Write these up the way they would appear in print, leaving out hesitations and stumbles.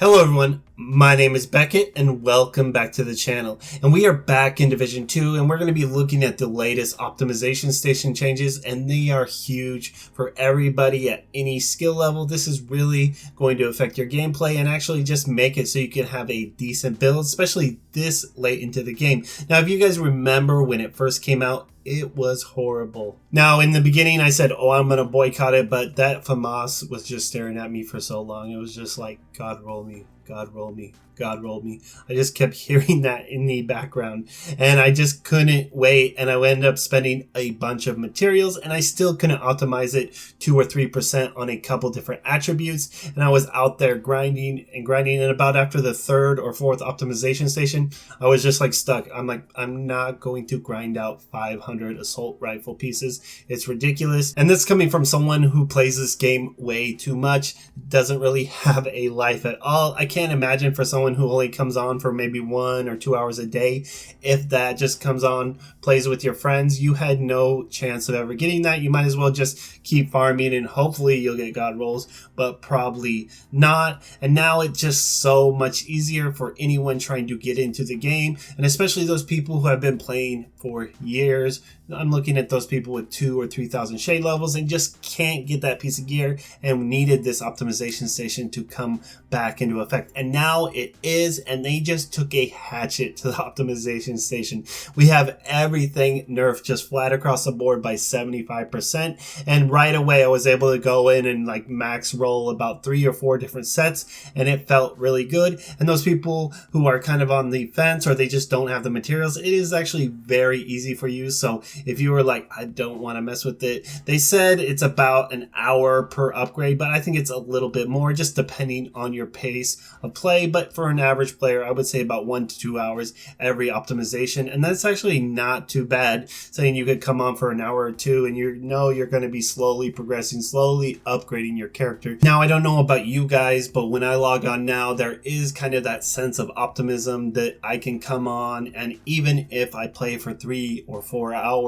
Hello everyone, my name is Beckett and welcome back to the channel. And we are back in Division 2 and we're going to be looking at the latest optimization station changes, and they are huge for everybody at any skill level. This is really going to affect your gameplay and actually just make it so you can have a decent build, especially this late into the game. Now, if you guys remember when it first came out, it was horrible. Now, in the beginning, I said, I'm going to boycott it, but that FAMAS was just staring at me for so long. It was just like, God roll me, God roll me, God roll me. I just kept hearing that in the background, and I just couldn't wait, and I ended up spending a bunch of materials, and I still couldn't optimize it 2 or 3% on a couple different attributes, and I was out there grinding, and about after the 3rd or 4th optimization station, I was just like stuck. I'm like, I'm not going to grind out 500 assault rifle pieces. It's ridiculous. And this coming from someone who plays this game way too much, doesn't really have a life at all. I can't imagine for someone who only comes on for maybe 1 or 2 hours a day, if that just comes on, plays with your friends, you had no chance of ever getting that. You might as well just keep farming and hopefully you'll get god rolls, but probably not. And now it's just so much easier for anyone trying to get into the game, and especially those people who have been playing for years. I'm looking at those people with 2,000 or 3,000 shade levels and just can't get that piece of gear, and needed this optimization station to come back into effect. And now it is, and they just took a hatchet to the optimization station. We have everything nerfed just flat across the board by 75%, and right away I was able to go in and like max roll about 3 or 4 different sets, and it felt really good. And those people who are kind of on the fence or they just don't have the materials, it is actually very easy for you. So if you were like, I don't want to mess with it, they said it's about an hour per upgrade, but I think it's a little bit more just depending on your pace of play. But for an average player, I would say about 1 to 2 hours every optimization, and that's actually not too bad, saying you could come on for an hour or 2 and you're going to be slowly progressing, slowly upgrading your character. Now, I don't know about you guys, but when I log on now, there is kind of that sense of optimism that I can come on, and even if I play for 3 or 4 hours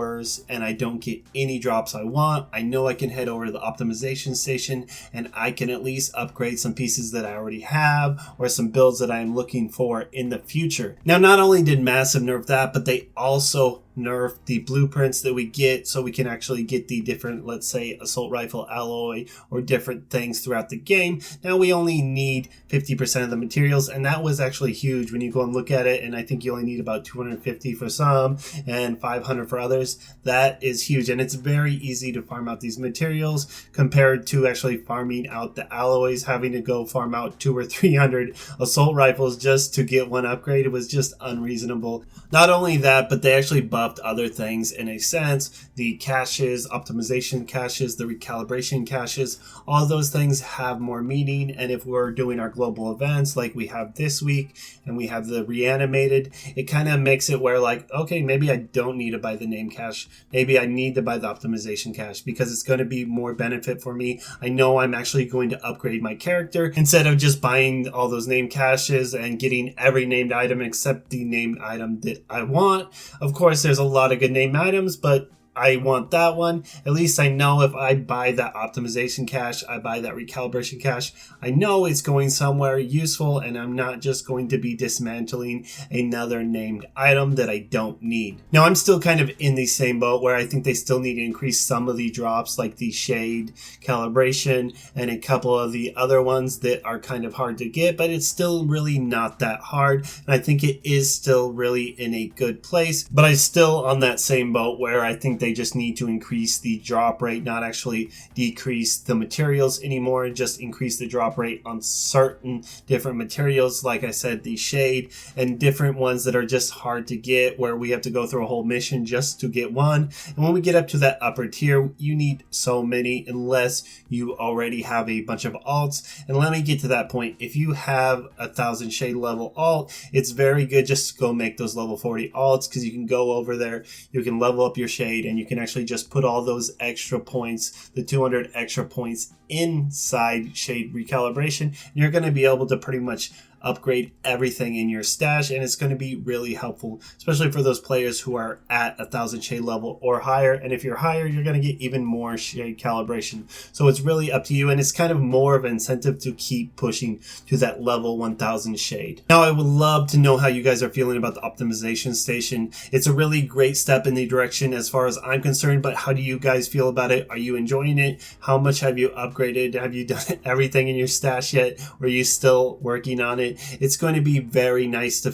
and I don't get any drops I want, I know I can head over to the optimization station and I can at least upgrade some pieces that I already have or some builds that I'm looking for in the future. Now, not only did Massive nerf that, but they also nerf the blueprints that we get, so we can actually get the different, let's say, assault rifle alloy or different things throughout the game. Now we only need 50% of the materials, and that was actually huge when you go and look at it, and I think you only need about 250 for some and 500 for others. That is huge, and it's very easy to farm out these materials compared to actually farming out the alloys. Having to go farm out 200 or 300 assault rifles just to get one upgrade, it was just unreasonable. Not only that, but they actually buffed other things in a sense. The caches, optimization caches, the recalibration caches, all those things have more meaning. And if we're doing our global events like we have this week and we have the reanimated, it kind of makes it where like, okay, maybe I don't need to buy the name cache. Maybe I need to buy the optimization cache because it's going to be more benefit for me. I know I'm actually going to upgrade my character instead of just buying all those name caches and getting every named item except the named item that I want. Of course, there's a lot of good named items, but I want that one. At least I know if I buy that optimization cache, I buy that recalibration cache, I know it's going somewhere useful, and I'm not just going to be dismantling another named item that I don't need. Now, I'm still kind of in the same boat where I think they still need to increase some of the drops, like the shade, calibration, and a couple of the other ones that are kind of hard to get, but it's still really not that hard, and I think it is still really in a good place. But I'm still on that same boat where I think they just need to increase the drop rate, not actually decrease the materials anymore, just increase the drop rate on certain different materials, like I said, the shade, and different ones that are just hard to get, where we have to go through a whole mission just to get one. And when we get up to that upper tier, you need so many unless you already have a bunch of alts. And let me get to that point. If you have 1,000 shade level alt, it's very good just to go make those level 40 alts, because you can go over there, you can level up your shade, and and you can actually just put all those extra points, the 200 extra points, inside shade recalibration, and you're going to be able to pretty much upgrade everything in your stash, and it's going to be really helpful, especially for those players who are at 1,000 shade level or higher. And if you're higher, you're going to get even more shade calibration. So it's really up to you, and it's kind of more of an incentive to keep pushing to that level 1,000 shade. Now, I would love to know how you guys are feeling about the optimization station. It's a really great step in the direction as far as I'm concerned, but how do you guys feel about it? Are you enjoying it? How much have you upgraded? Have you done everything in your stash yet? Or are you still working on it? It's going to be very nice to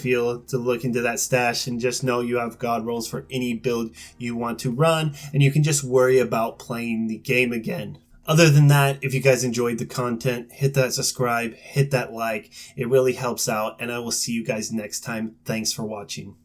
look into that stash and just know you have God rolls for any build you want to run, and you can just worry about playing the game again. Other than that, if you guys enjoyed the content, hit that subscribe, hit that like. It really helps out, and I will see you guys next time. Thanks for watching.